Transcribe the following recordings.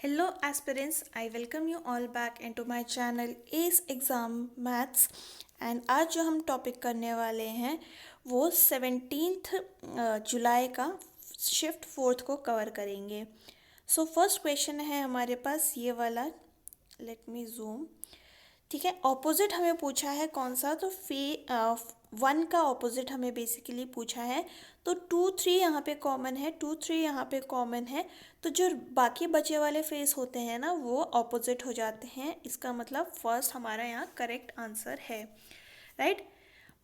Hello aspirants, I welcome you all back into my channel ACE Exam Maths and आज जो हम topic करने वाले हैं वो 17th जुलाई का शिफ्ट फोर्थ को कवर करेंगे। सो फर्स्ट क्वेश्चन है हमारे पास ये वाला, लेट मी जूम। ठीक है, ऑपोजिट हमें पूछा है कौन सा, तो वन का ऑपोजिट हमें बेसिकली पूछा है। तो 2 3 यहाँ पे कॉमन है, 2 3 यहाँ पे कॉमन है, तो जो बाकी बचे वाले फेस होते हैं ना वो ऑपोजिट हो जाते हैं। इसका मतलब फर्स्ट हमारा यहाँ करेक्ट आंसर है, right.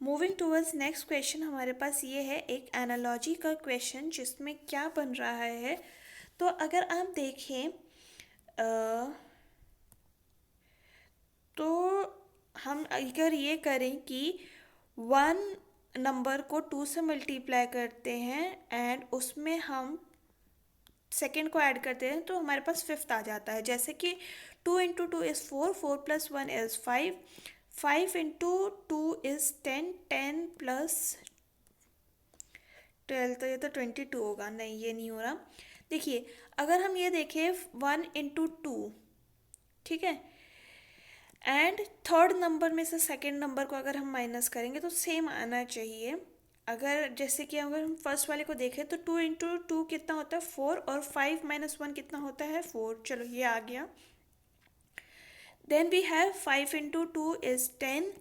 Moving towards next question हमारे पास ये है एक एनालॉजी का क्वेश्चन जिसमें क्या बन रहा है। तो अगर आप देखें तो हम अगर ये करें कि वन नंबर को 2 से मल्टीप्लाई करते हैं एंड उसमें हम सेकेंड को ऐड करते हैं तो हमारे पास फिफ्थ आ जाता है। जैसे कि 2 into 2 is 4, 4 + 1 is 5, 5 into 2 is 10, 10 plus 12, तो ये तो 22 होगा। नहीं, ये नहीं हो रहा। देखिए, अगर हम ये देखें 1 इंटू 2, ठीक है, एंड थर्ड नंबर में से सेकेंड नंबर को अगर हम माइनस करेंगे तो सेम आना चाहिए। अगर जैसे कि अगर हम फर्स्ट वाले को देखें तो 2 इंटू 2 कितना होता है 4, और 5 - 1 कितना होता है 4। चलो ये आ गया। Then we have 5 into 2 is 10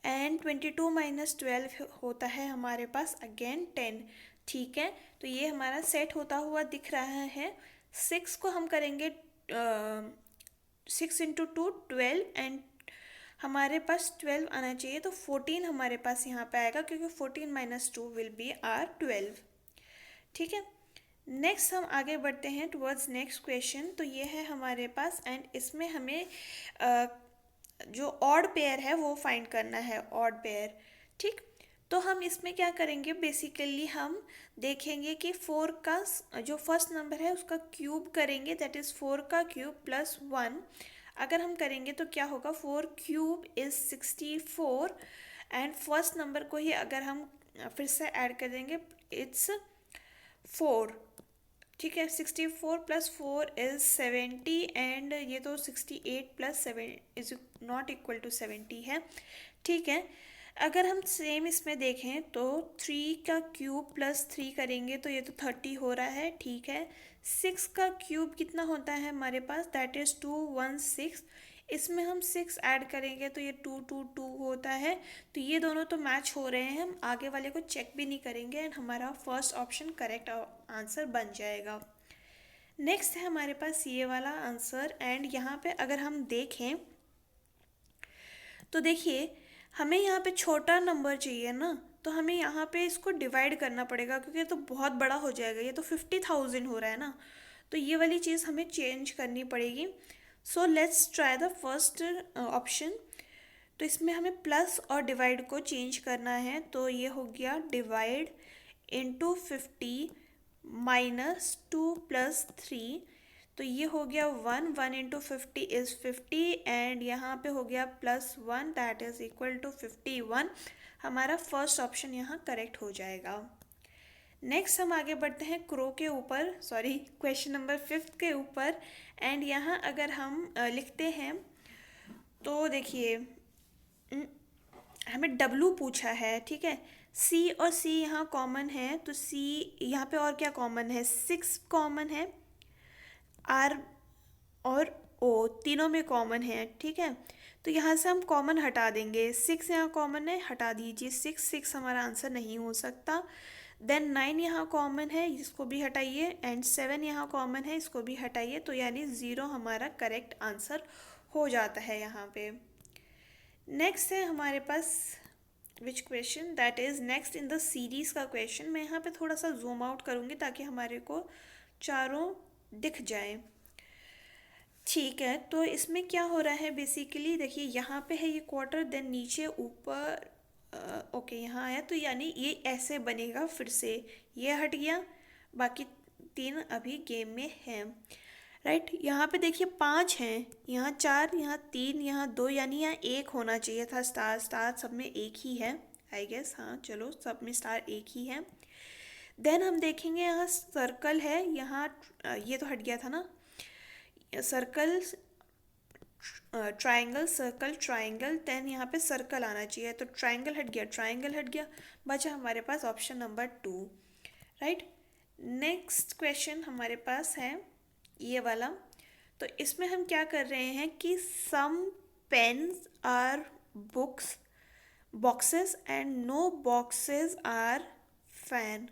and 22 - 12 होता है हमारे पास अगेन 10। ठीक है, तो ये हमारा सेट होता हुआ दिख रहा है। 6 को हम करेंगे 6 इंटू 2 12 एंड हमारे पास 12 आना चाहिए, तो 14 हमारे पास यहाँ पे आएगा क्योंकि 14 - 2 विल बी आर 12। ठीक है, नेक्स्ट हम आगे बढ़ते हैं टुवर्ड्स नेक्स्ट क्वेश्चन। तो ये है हमारे पास एंड इसमें हमें जो ऑड पेयर है वो फाइंड करना है, ऑड पेयर। ठीक, तो हम इसमें क्या करेंगे, बेसिकली हम देखेंगे कि 4 का जो फर्स्ट नंबर है उसका क्यूब करेंगे, दैट इज़ 4 का क्यूब प्लस 1। अगर हम करेंगे तो क्या होगा, 4 cube is 64 and first number को ही अगर हम फिर से ऐड कर देंगे इट्स 4। ठीक है, 64 + 4 इज़ 70 एंड ये तो 68 + 7 इज़ नॉट इक्वल टू 70 है। ठीक है, अगर हम सेम इसमें देखें तो 3 का क्यूब प्लस 3 करेंगे तो ये तो 30 हो रहा है। ठीक है, 6 का क्यूब कितना होता है हमारे पास, दैट इज़ 216। इसमें हम 6 ऐड करेंगे तो ये 222 होता है। तो ये दोनों तो मैच हो रहे हैं, हम आगे वाले को चेक भी नहीं करेंगे एंड हमारा फर्स्ट ऑप्शन करेक्ट आंसर बन जाएगा। नेक्स्ट है हमारे पास ये वाला आंसर एंड यहाँ पे अगर हम देखें तो देखिए हमें यहाँ पे छोटा नंबर चाहिए ना, तो हमें यहाँ पे इसको डिवाइड करना पड़ेगा क्योंकि ये तो बहुत बड़ा हो जाएगा। ये तो 50,000 हो रहा है ना, तो ये वाली चीज़ हमें चेंज करनी पड़ेगी। So let's try the first option. तो इसमें हमें प्लस और डिवाइड को चेंज करना है, तो ये हो गया डिवाइड इंटू 50 -2 + 3, तो ये हो गया 1, 1 इंटू 50 इज़ 50 एंड यहाँ पे हो गया +1 दैट इज़ इक्वल टू 51। हमारा फर्स्ट ऑप्शन यहाँ करेक्ट हो जाएगा। नेक्स्ट हम आगे बढ़ते हैं क्रो के ऊपर, सॉरी क्वेश्चन नंबर 5 के ऊपर एंड यहाँ अगर हम लिखते हैं तो देखिए हमें डब्लू पूछा है। ठीक है, सी और सी यहाँ कॉमन है, तो सी यहाँ पे और क्या कॉमन है, 6 कॉमन है, आर और ओ तीनों में कॉमन है। ठीक है, तो यहाँ से हम कॉमन हटा देंगे, 6 यहाँ कॉमन है, हटा दीजिए 6, 6 हमारा आंसर नहीं हो सकता। देन 9 यहाँ कॉमन है, इसको भी हटाइए एंड 7 यहाँ कॉमन है, इसको भी हटाइए, तो यानी 0 हमारा करेक्ट आंसर हो जाता है यहाँ पे। नेक्स्ट है हमारे पास which question, that is next in the series का क्वेश्चन। मैं यहाँ पे थोड़ा सा जूम आउट करूँगी ताकि हमारे को चारों दिख जाए। ठीक है, तो इसमें क्या हो रहा है बेसिकली, देखिए यहाँ पे है ये क्वार्टर, देन नीचे ऊपर ओके यहाँ आया, तो यानी ये ऐसे बनेगा। फिर से ये हट गया, बाकी 3 अभी गेम में हैं, राइट। यहाँ पे देखिए 5 हैं, यहाँ 4, यहाँ 3, यहाँ 2, यानी यहाँ 1 होना चाहिए था। स्टार स्टार सब में एक ही है आई गेस, हाँ चलो सब में स्टार एक ही है। देन हम देखेंगे यहाँ सर्कल है, यहाँ ये तो हट गया था ना, circle, triangle, circle, triangle, then यहाँ पे सर्कल आना चाहिए, तो ट्राइंगल हट गया, ट्राइंगल हट गया, बचा हमारे पास option number 2, right. Next question हमारे पास है ये वाला। तो इसमें हम क्या कर रहे हैं कि some pens are books boxes and no boxes are fan,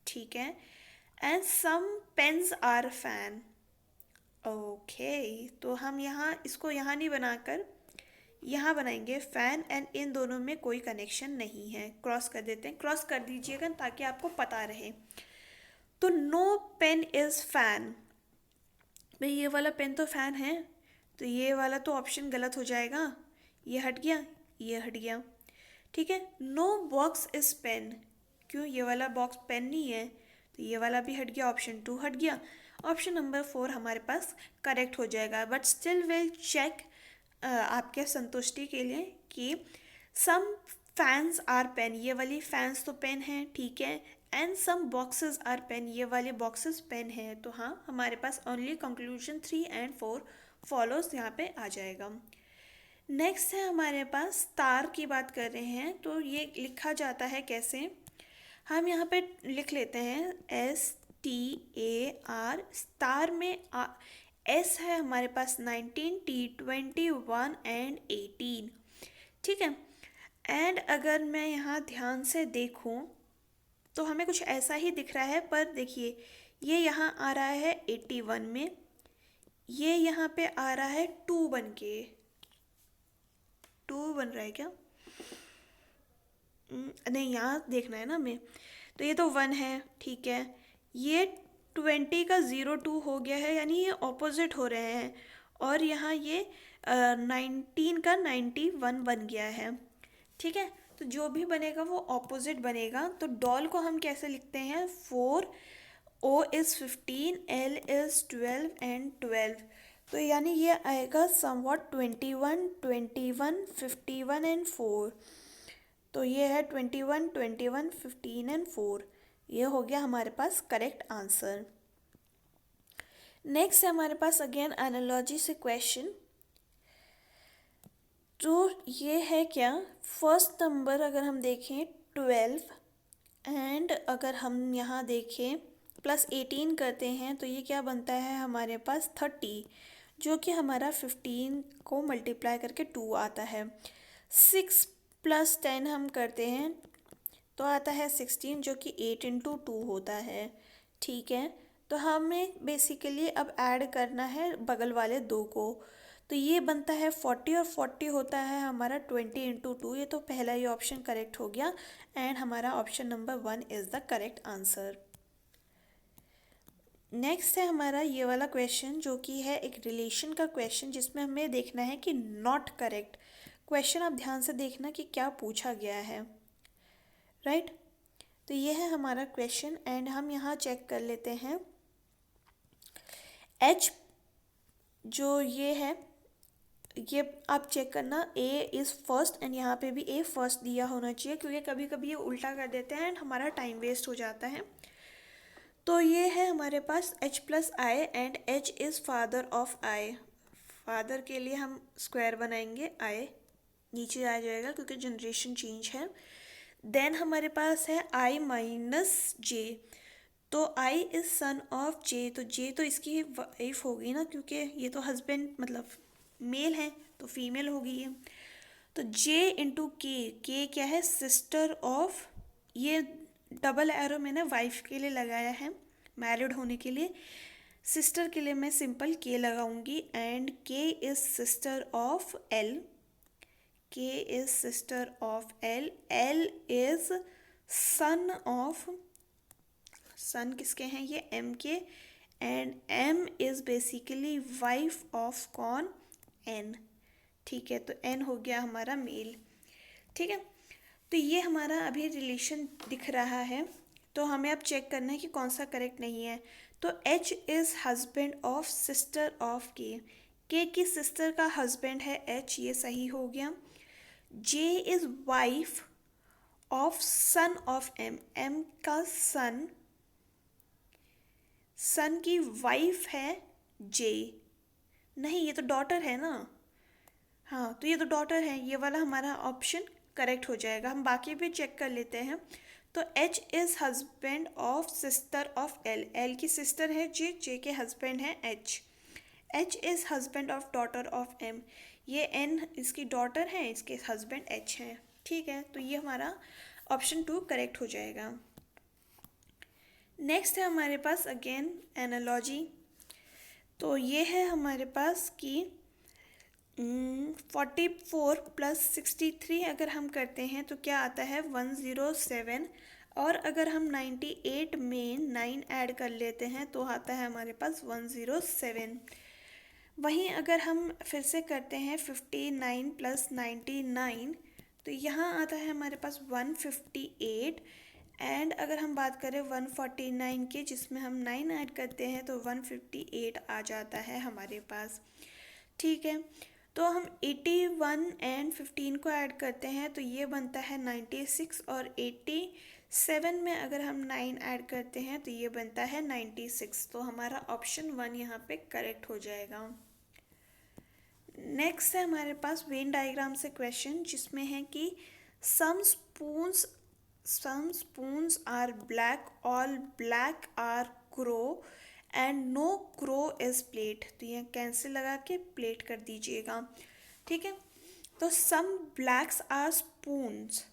ठीक है, and some pens are fan. Okay, तो हम यहाँ इसको यहाँ नहीं बनाकर यहाँ बनाएंगे फैन, एंड इन दोनों में कोई कनेक्शन नहीं है, क्रॉस कर देते हैं, क्रॉस कर दीजिएगा ताकि आपको पता रहे। तो नो पेन इज़ फैन, भाई ये वाला पेन तो फैन है, तो ये वाला तो ऑप्शन गलत हो जाएगा, ये हट गया, ये हट गया, ठीक है। नो बॉक्स इज पेन, क्यों, ये वाला बॉक्स पेन नहीं है, तो ये वाला भी हट गया, ऑप्शन 2 हट गया, ऑप्शन नंबर 4 हमारे पास करेक्ट हो जाएगा। बट स्टिल विल चेक आपके संतुष्टि के लिए कि सम फैंस आर पेन, ये वाली फैंस तो पेन है, ठीक है, and some boxes are pen, ये वाले बॉक्सेस पेन है, तो हाँ हमारे पास ओनली कंक्लूजन 3 एंड 4 फॉलोज यहाँ पे आ जाएगा। नेक्स्ट है हमारे पास तार की बात कर रहे हैं, तो ये लिखा जाता है कैसे, हम यहाँ पे लिख लेते हैं STAR, स्टार में एस है हमारे पास 19, T21 एंड 18, ठीक है। एंड अगर मैं यहाँ ध्यान से देखूँ तो हमें कुछ ऐसा ही दिख रहा है, पर देखिए ये यहाँ आ रहा है 81 में, ये यहाँ पे आ रहा है 2 बन के, 2 बन रहा है क्या, नहीं यहाँ देखना है ना हमें, तो ये तो 1 है, ठीक है, ये 20 का 02 हो गया है, यानी ये ऑपोजिट हो रहे हैं, और यहाँ ये 19 का 91 बन गया है, ठीक है। तो जो भी बनेगा वो ऑपोजिट बनेगा। तो डॉल को हम कैसे लिखते हैं, 4, O is 15, L is 12 and 12, तो यानी ये आएगा समवॉट 21, 21, 51 एंड 4, तो ये है 21, 21, 15 एंड 4, ये हो गया हमारे पास करेक्ट आंसर। नेक्स्ट है हमारे पास अगेन एनालॉजी से क्वेश्चन, तो ये है क्या, फर्स्ट नंबर अगर हम देखें 12, एंड अगर हम यहाँ देखें प्लस 18 करते हैं तो ये क्या बनता है हमारे पास 30, जो कि हमारा 15 को मल्टीप्लाई करके 2 आता है। 6 प्लस 10 हम करते हैं तो आता है 16, जो कि 8 इंटू 2 होता है, ठीक है। तो हमें बेसिकली अब ऐड करना है बगल वाले 2 को, तो ये बनता है 40, और 40 होता है हमारा 20 इंटू 2, ये तो पहला ही ऑप्शन करेक्ट हो गया, एंड हमारा option number 1 is the correct answer. Next है हमारा ये वाला क्वेश्चन, जो कि है एक रिलेशन का क्वेश्चन, जिसमें हमें देखना है कि नॉट करेक्ट क्वेश्चन, आप ध्यान से देखना कि क्या पूछा गया है, राइट। तो ये है हमारा क्वेश्चन, एंड हम यहाँ चेक कर लेते हैं H जो ये है, ये आप चेक करना, A इज़ फर्स्ट, एंड यहाँ पे भी A फर्स्ट दिया होना चाहिए, क्योंकि कभी कभी ये उल्टा कर देते हैं एंड हमारा टाइम वेस्ट हो जाता है। तो ये है हमारे पास H plus I, and H is father of I, father के लिए हम स्क्वायर बनाएंगे, I नीचे आ जाएगा क्योंकि जनरेशन चेंज है। देन हमारे पास है I माइनस J, तो I is son of J, तो J तो इसकी वाइफ होगी ना, क्योंकि ये तो हस्बैंड मतलब मेल है, तो फीमेल होगी ये। तो J इंटू के क्या है, सिस्टर ऑफ, ये डबल एरो मैंने वाइफ के लिए लगाया है, मैरिड होने के लिए, सिस्टर के लिए मैं सिंपल के लगाऊंगी, and K is sister of L, K is sister of L, L is son of, son किसके हैं ये M के, and M is basically wife of कौन, N, ठीक है। तो N हो गया हमारा मेल, ठीक है। तो ये हमारा अभी रिलेशन दिख रहा है, तो हमें अब चेक करना है कि कौन सा करेक्ट नहीं है। तो H is husband of sister of के की सिस्टर का हस्बैंड है H, ये सही हो गया। J is wife of son of M, M का सन की वाइफ है J, नहीं, ये तो डॉटर है ना। हाँ, तो ये तो डॉटर है, ये वाला हमारा ऑप्शन करेक्ट हो जाएगा। हम बाकी भी चेक कर लेते हैं। तो H is husband of sister of L, L की सिस्टर है जे, जे के हस्बैंड है H. H is husband of daughter of M, ये एन इसकी डॉटर है, इसके हस्बैंड एच हैं। ठीक है, तो ये हमारा ऑप्शन 2 करेक्ट हो जाएगा। नेक्स्ट है हमारे पास अगेन एनालॉजी। तो ये है हमारे पास कि 44 प्लस 63 अगर हम करते हैं तो क्या आता है 107, और अगर हम 98 में 9 ऐड कर लेते हैं तो आता है हमारे पास 107। वहीं अगर हम फिर से करते हैं 59 प्लस 99, तो यहाँ आता है हमारे पास 158। एंड अगर हम बात करें 149 की, जिसमें हम 9 ऐड करते हैं तो 158 आ जाता है हमारे पास। ठीक है, तो हम 81 एंड 15 को ऐड करते हैं तो ये बनता है 96, और 87 में अगर हम 9 ऐड करते हैं तो ये बनता है 96। तो हमारा ऑप्शन 1 यहाँ पे करेक्ट हो जाएगा। नेक्स्ट है हमारे पास वेन डायग्राम से क्वेश्चन, जिसमें है कि some spoons are black, all black are crow and no crow is plate. तो ये कैंसिल लगा के प्लेट कर दीजिएगा। ठीक है, तो सम ब्लैक्स आर स्पून्स,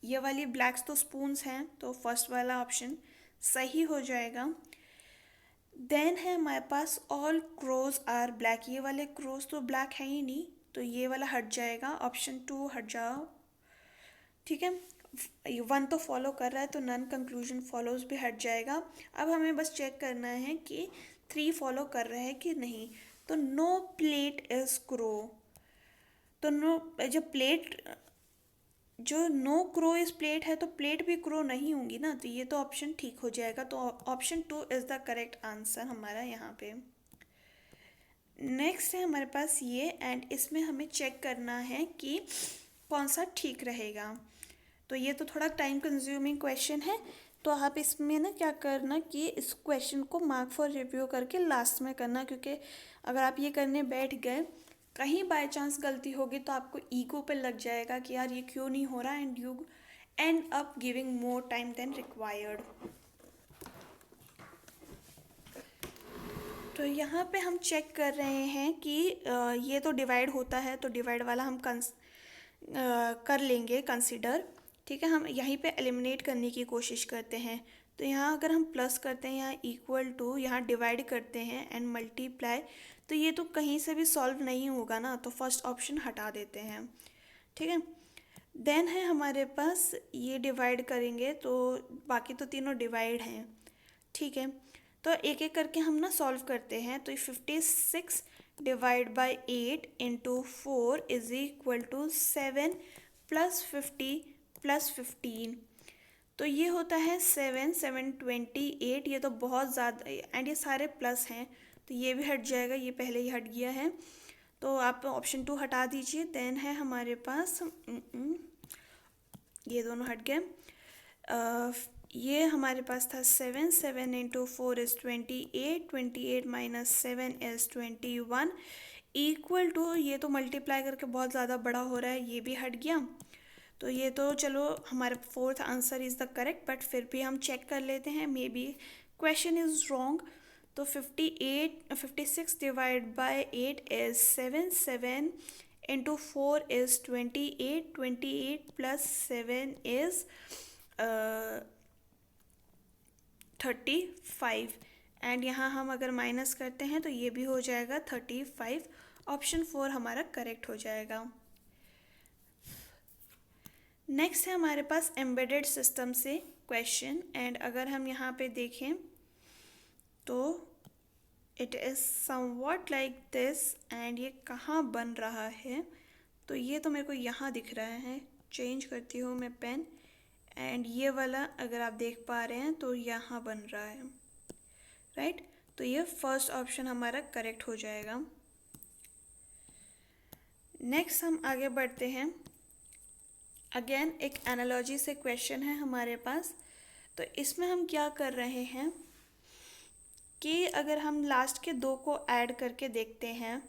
ये वाली ब्लैक्स तो स्पून्स हैं, तो फर्स्ट वाला ऑप्शन सही हो जाएगा। देन है हमारे पास ऑल क्रोज आर ब्लैक, ये वाले क्रोज तो ब्लैक है ही नहीं, तो ये वाला हट जाएगा, ऑप्शन 2 हट जाओ। ठीक है, 1 तो फॉलो कर रहा है तो नन कंक्लूजन फॉलोज भी हट जाएगा। अब हमें बस चेक करना है कि 3 फॉलो कर रहा है कि नहीं। तो नो प्लेट इज क्रो, तो नो जो नो क्रो इज प्लेट है तो प्लेट भी क्रो नहीं होंगी ना, तो ये तो ऑप्शन ठीक हो जाएगा। तो option 2 is the correct answer हमारा यहाँ पे। नेक्स्ट है हमारे पास ये, एंड इसमें हमें चेक करना है कि कौन सा ठीक रहेगा। तो ये तो थोड़ा टाइम कंज्यूमिंग क्वेश्चन है, तो आप इसमें ना क्या करना कि इस क्वेश्चन को मार्क फॉर रिव्यू करके लास्ट में करना, क्योंकि अगर आप ये करने बैठ गए, कहीं बाय चांस गलती होगी तो आपको ईगो पे लग जाएगा कि यार ये क्यों नहीं हो रहा, and you end up giving more time than required. तो यहाँ पे हम चेक कर रहे हैं कि ये तो डिवाइड होता है, तो डिवाइड वाला हम कर लेंगे कंसिडर। ठीक है, हम यहीं पे एलिमिनेट करने की कोशिश करते हैं। तो यहाँ अगर हम प्लस करते हैं, यहाँ इक्वल टू, यहाँ डिवाइड करते हैं एंड मल्टीप्लाई, तो ये तो कहीं से भी सॉल्व नहीं होगा ना, तो फर्स्ट ऑप्शन हटा देते हैं। ठीक है, देन है हमारे पास ये डिवाइड करेंगे तो बाकी तो तीनों डिवाइड हैं। ठीक है, तो एक एक करके हम ना सॉल्व करते हैं। तो 56 divide by 8 into 4 is equal to 7 plus 50 plus 15, तो ये होता है 7 7 28। ये तो बहुत ज़्यादा, एंड ये सारे प्लस हैं तो ये भी हट जाएगा, ये पहले ही हट गया है, तो आप ऑप्शन 2 हटा दीजिए। देन है हमारे पास ये दोनों हट गए। ये हमारे पास था 7 7 into 4 is 28, 28 minus 7 is 21 equal to, ये तो मल्टीप्लाई करके बहुत ज़्यादा बड़ा हो रहा है, ये भी हट गया। तो ये तो चलो हमारा fourth answer is the correct, but फिर भी हम चेक कर लेते हैं, may be question is wrong. तो 56 divide by 8 is 7, 7 into 4 is 28, 28 plus 7 is 35, and यहाँ हम अगर माइनस करते हैं तो ये भी हो जाएगा 35। ऑप्शन 4 हमारा करेक्ट हो जाएगा। नेक्स्ट है हमारे पास एम्बेडेड सिस्टम से क्वेश्चन, एंड अगर हम यहाँ पे देखें तो it is somewhat like this, and ये कहाँ बन रहा है, तो ये तो मेरे को यहाँ दिख रहा है, चेंज करती हूँ मैं पेन, एंड ये वाला अगर आप देख पा रहे हैं तो यहाँ बन रहा है, राइट। तो ये फर्स्ट ऑप्शन हमारा करेक्ट हो जाएगा। नेक्स्ट हम आगे बढ़ते हैं। अगेन एक एनालॉजी से क्वेश्चन है हमारे पास। तो इसमें हम क्या कर रहे हैं कि अगर हम लास्ट के 2 को ऐड करके देखते हैं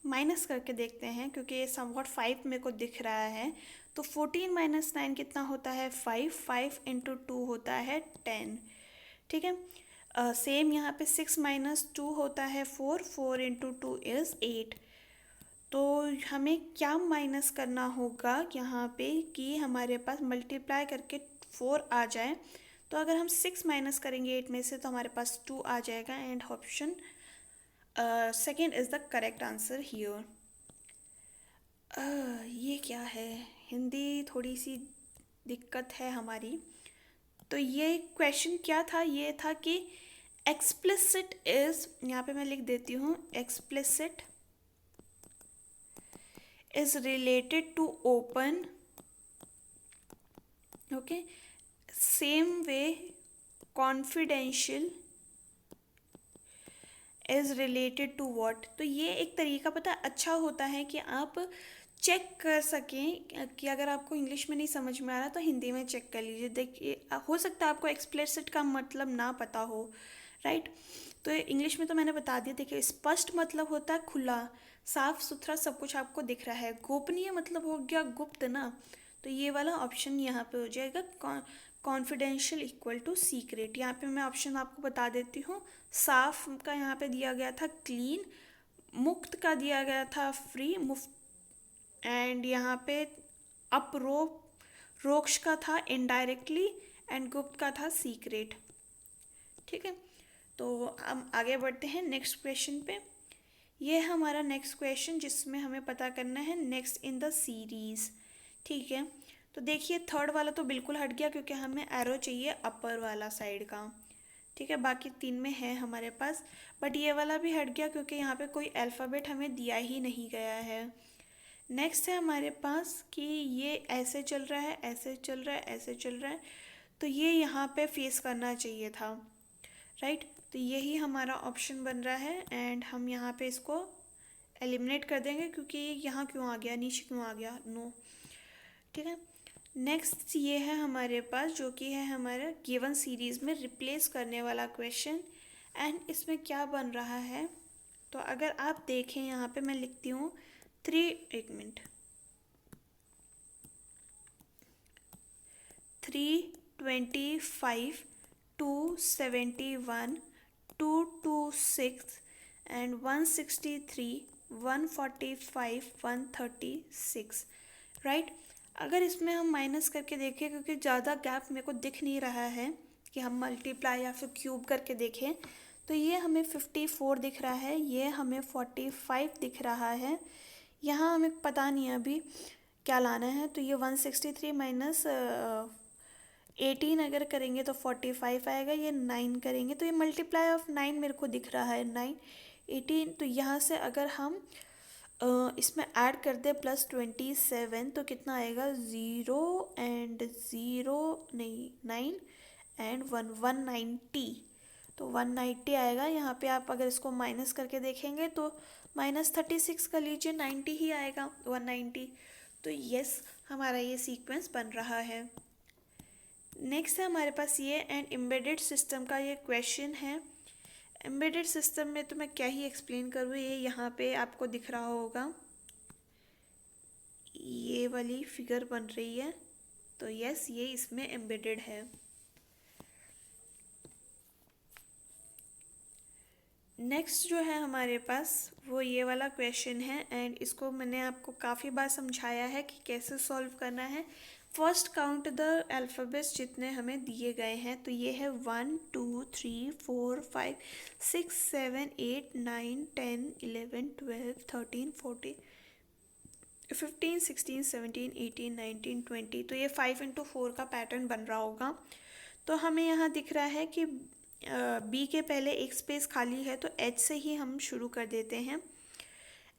माइनस करके देखते हैं क्योंकि ये समवॉट 5 मेरे को दिख रहा है। तो 14 माइनस 9 कितना होता है? 5। 5 इंटू 2 होता है 10। ठीक है। सेम यहाँ पे 6 माइनस 2 होता है 4। 4 इंटू 2 इज़ 8। तो हमें क्या माइनस करना होगा यहाँ पे कि हमारे पास मल्टीप्लाई करके 4 आ जाए। तो अगर हम 6 माइनस करेंगे 8 में से तो हमारे पास 2 आ जाएगा and option second is the correct answer here. ये क्या है? हिंदी थोड़ी सी दिक्कत है हमारी। तो ये क्वेश्चन क्या था? ये था कि एक्सप्लिसिट इज़, यहाँ पे मैं लिख देती हूँ, explicit is related to open, okay, same way confidential is related to what। तो ये एक तरीका पता अच्छा होता है कि आप चेक कर सकें कि अगर आपको इंग्लिश में नहीं समझ में आ रहा तो हिंदी में चेक कर लीजिए। देखिए हो सकता है आपको एक्सप्लिसिट का मतलब ना पता हो, राइट। तो इंग्लिश में तो मैंने बता दिया। देखिए स्पष्ट मतलब होता है खुला, साफ सुथरा, सब कुछ आपको दिख रहा है। गोपनीय मतलब हो गया गुप्त ना। तो ये वाला ऑप्शन यहाँ पे हो जाएगा कॉन्फिडेंशियल इक्वल टू सीक्रेट। यहाँ पे मैं ऑप्शन आपको बता देती हूँ। साफ का यहाँ पे दिया गया था क्लीन, मुक्त का दिया गया था फ्री, मुफ्त, एंड यहाँ पे रोक्ष का था इनडायरेक्टली, एंड गुप्त का था सीक्रेट। ठीक है। तो हम आगे बढ़ते हैं नेक्स्ट क्वेश्चन पे। ये है हमारा नेक्स्ट क्वेश्चन जिसमें हमें पता करना है नेक्स्ट इन द सीरीज़। ठीक है। तो देखिए थर्ड वाला तो बिल्कुल हट गया क्योंकि हमें एरो चाहिए अपर वाला साइड का। ठीक है। बाकी 3 में है हमारे पास, बट ये वाला भी हट गया क्योंकि यहाँ पे कोई अल्फ़ाबेट हमें दिया ही नहीं गया है। नेक्स्ट है हमारे पास कि ये ऐसे चल रहा है, ऐसे चल रहा है, ऐसे चल रहा है, तो ये यहाँ पे फेस करना चाहिए था, राइट। तो यही हमारा ऑप्शन बन रहा है एंड हम यहाँ पे इसको एलिमिनेट कर देंगे क्योंकि यहाँ क्यों आ गया, नीचे क्यों आ गया, नो। ठीक है। नेक्स्ट ये है हमारे पास जो कि है हमारा गिवन सीरीज़ में रिप्लेस करने वाला क्वेश्चन। एंड इसमें क्या बन रहा है, तो अगर आप देखें यहाँ पे मैं लिखती हूँ 325, 271, 226 एंड 163, 145, 136, राइट। अगर इसमें हम माइनस करके देखें क्योंकि ज़्यादा गैप मेरे को दिख नहीं रहा है कि हम मल्टीप्लाई या फिर क्यूब करके देखें, तो ये हमें 54 दिख रहा है, ये हमें 45 दिख रहा है। यहाँ हमें पता नहीं है अभी क्या लाना है। तो ये 163 माइनस 18 अगर करेंगे तो 45 आएगा। ये 9 करेंगे तो ये मल्टीप्लाई ऑफ 9 मेरे को दिख रहा है, 9, 18। तो यहाँ से अगर हम इसमें ऐड कर दे +27 तो कितना आएगा, 0 एंड 0 नहीं 9 एंड 1, 190। तो 190 आएगा। यहाँ पे आप अगर इसको माइनस करके देखेंगे तो -36 कर लीजिए, 90 ही आएगा, 190। तो यस हमारा ये सीक्वेंस बन रहा है। नेक्स्ट है हमारे पास ये एंड एम्बेडेड सिस्टम का ये क्वेश्चन है। एम्बेडेड सिस्टम में तो मैं क्या ही एक्सप्लेन करूँ, ये यहाँ पे आपको दिख रहा होगा, ये वाली फिगर बन रही है। तो यस ये इसमें एम्बेडेड है। नेक्स्ट जो है हमारे पास वो ये वाला क्वेश्चन है एंड इसको मैंने आपको काफ़ी बार समझाया है कि कैसे सॉल्व करना है। फर्स्ट काउंट द अल्फ़ाबेट्स जितने हमें दिए गए हैं। तो ये है 1 2 3 4 5 6 7 8 9 10 11 12 13 14 15 16 17 18 19 20। तो ये 5 इंटू 4 का पैटर्न बन रहा होगा। तो हमें यहाँ दिख रहा है कि बी के पहले एक स्पेस खाली है तो एच से ही हम शुरू कर देते हैं,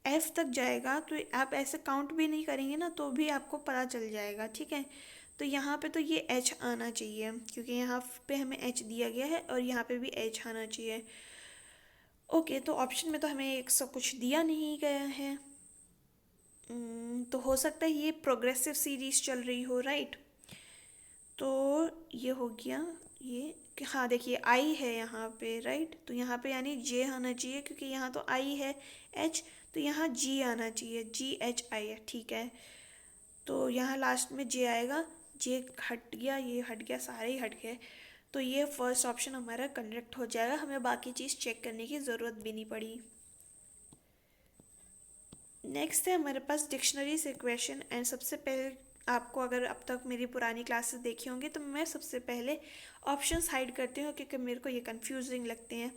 एफ तक जाएगा। तो आप ऐसे काउंट भी नहीं करेंगे ना तो भी आपको पता चल जाएगा, ठीक है। तो यहाँ पे तो ये एच आना चाहिए क्योंकि यहाँ पे हमें एच दिया गया है और यहाँ पे भी एच आना चाहिए। ओके तो ऑप्शन में तो हमें एक सब कुछ दिया नहीं गया है। तो हो सकता है ये प्रोग्रेसिव सीरीज चल रही हो, राइट। तो ये हो गया ये हाँ देखिए आई है यहाँ पे, राइट, तो यहाँ पे यानी जे आना चाहिए क्योंकि यहाँ तो आई है, एच, तो यहाँ जी आना चाहिए, जी एच आई है, ठीक है। तो यहाँ लास्ट में जे आएगा, जे हट गया, ये हट गया, सारे ही हट गए, तो ये फर्स्ट ऑप्शन हमारा करेक्ट हो जाएगा, हमें बाकी चीज़ चेक करने की ज़रूरत भी नहीं पड़ी। नेक्स्ट है हमारे पास डिक्शनरी से क्वेश्चन, एंड सबसे पहले आपको अगर अब तक मेरी पुरानी क्लासेस देखी होंगी तो मैं सबसे पहले ऑप्शंस हाइड करती हूँ क्योंकि मेरे को ये कंफ्यूजिंग लगते हैं,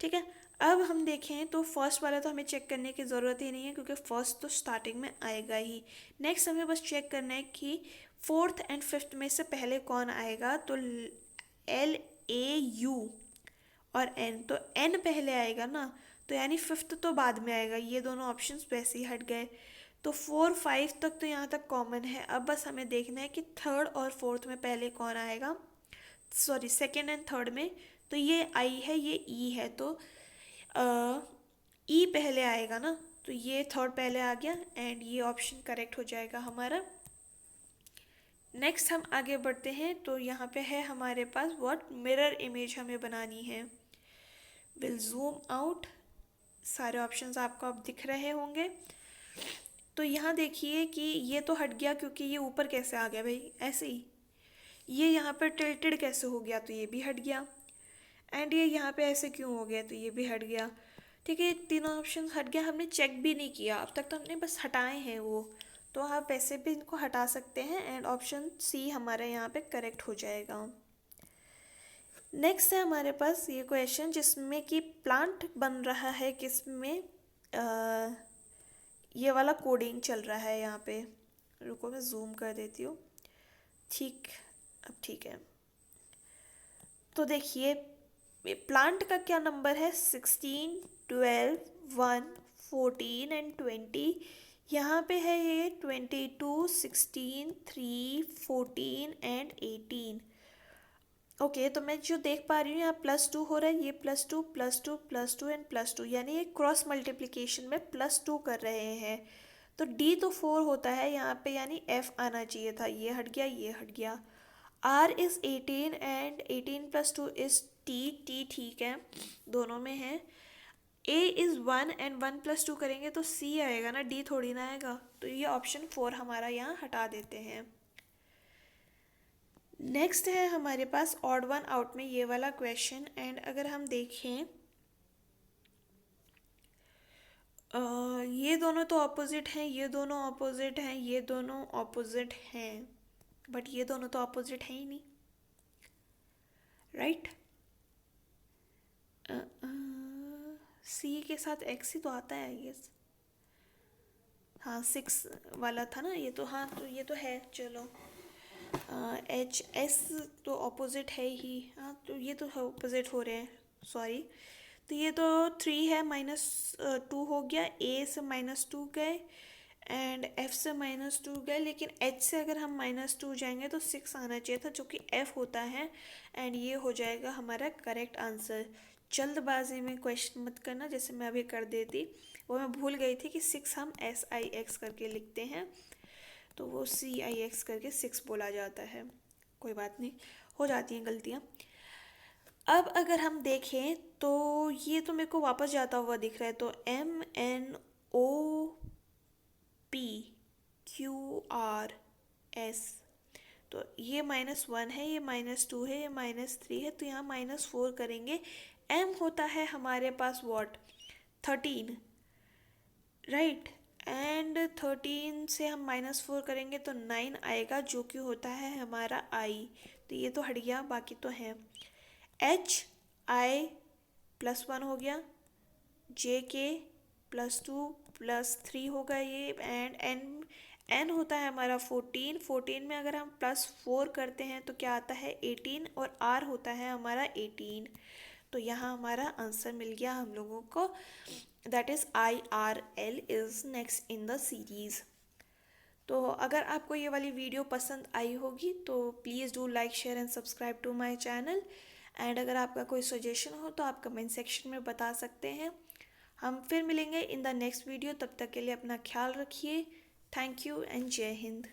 ठीक है। अब हम देखें तो फर्स्ट वाला तो हमें चेक करने की ज़रूरत ही नहीं है क्योंकि फर्स्ट तो स्टार्टिंग में आएगा ही। नेक्स्ट हमें बस चेक करना है कि फोर्थ एंड फिफ्थ में से पहले कौन आएगा, तो एल ए यू और एन, तो एन पहले आएगा ना, तो यानी फिफ्थ तो बाद में आएगा, ये दोनों ऑप्शंस वैसे ही हट गए। तो 4 5 तक तो यहाँ तक कॉमन है, अब बस हमें देखना है कि थर्ड और फोर्थ में पहले कौन आएगा, सॉरी सेकेंड एंड थर्ड में, तो ये आई है, ये ई है, तो ई पहले आएगा ना, तो ये थर्ड पहले आ गया एंड ये ऑप्शन करेक्ट हो जाएगा हमारा। नेक्स्ट हम आगे बढ़ते हैं, तो यहाँ पे है हमारे पास व्हाट, मिरर इमेज हमें बनानी है। विल जूम आउट, सारे ऑप्शंस आपको अब दिख रहे होंगे। तो यहाँ देखिए कि ये तो हट गया क्योंकि ये ऊपर कैसे आ गया भाई, ऐसे ही। ये यहाँ पर टिल्टेड कैसे हो गया, तो ये भी हट गया। एंड ये यहाँ पे ऐसे क्यों हो गया, तो ये भी हट गया। ठीक है, तीनों ऑप्शन हट गया, हमने चेक भी नहीं किया अब तक, तो हमने बस हटाए हैं वो, तो आप वैसे भी इनको हटा सकते हैं एंड ऑप्शन सी हमारे यहाँ पे करेक्ट हो जाएगा। नेक्स्ट है हमारे पास ये क्वेश्चन जिसमें कि प्लांट बन रहा है, किसमें ये वाला कोडिंग चल रहा है यहाँ पे, रुको मैं जूम कर देती हूँ, ठीक, अब ठीक है। तो देखिए प्लांट का क्या नंबर है, 16 12 1 14 एंड 20, यहाँ पे है ये 22 16 3 14 एंड 18। ओके तो मैं जो देख पा रही हूँ यहाँ +2 हो रहा है, ये +2 +2 +2 एंड +2, यानी ये क्रॉस मल्टीप्लिकेशन में +2 कर रहे हैं। तो D तो 4 होता है यहाँ पे, यानी F आना चाहिए था, ये हट गया, ये हट गया। R is 18 and 18 + 2 is T ठीक है, दोनों में है। A इज़ 1 एंड 1 + 2 करेंगे तो C आएगा ना, D थोड़ी ना आएगा, तो ये ऑप्शन 4 हमारा यहाँ हटा देते हैं। नेक्स्ट है हमारे पास ऑड वन आउट में ये वाला क्वेश्चन, एंड अगर हम देखें ये दोनों तो ऑपोजिट हैं, ये दोनों ऑपोजिट हैं, ये दोनों ऑपोजिट हैं, बट ये दोनों तो ऑपोजिट हैं ही नहीं, राइट। सी के साथ एक्स ही तो आता है आई गेस, हाँ 6 वाला था ना ये, तो हाँ तो ये तो है, चलो एच एस तो ऑपोजिट है ही, हाँ तो ये तो ऑपोजिट हो रहे हैं, सॉरी। तो ये तो 3 है, -2 हो गया, ए से -2 गए एंड एफ से -2 गए, लेकिन एच से अगर हम -2 जाएंगे तो 6 आना चाहिए था जो कि एफ होता है, एंड ये हो जाएगा हमारा करेक्ट आंसर। जल्दबाजी में क्वेश्चन मत करना जैसे मैं अभी कर देती, वो मैं भूल गई थी कि 6 हम SIX करके लिखते हैं, तो वो CIX करके 6 बोला जाता है, कोई बात नहीं, हो जाती हैं गलतियाँ। अब अगर हम देखें तो ये तो मेरे को वापस जाता हुआ दिख रहा है, तो MNOPQRS, तो ये -1 है, ये -2 है, ये -3 है, तो यहाँ -4 करेंगे। M होता है हमारे पास व्हाट, 13, राइट, एंड 13 से हम -4 करेंगे तो 9 आएगा जो कि होता है हमारा I, तो ये तो हट गया, बाकी तो है। HI +1 हो गया, JK +2 +3 होगा ये, एंड N होता है हमारा 14 में अगर हम +4 करते हैं तो क्या आता है 18, और R होता है हमारा 18, तो यहाँ हमारा आंसर मिल गया हम लोगों को, that is IRL is next in the series. तो अगर आपको ये वाली वीडियो पसंद आई होगी तो please do like share and subscribe to my channel, and अगर आपका कोई सजेशन हो तो आप कमेंट सेक्शन में बता सकते हैं। हम फिर मिलेंगे इन द नेक्स्ट वीडियो, तब तक के लिए अपना ख्याल रखिए। थैंक यू एंड जय हिंद।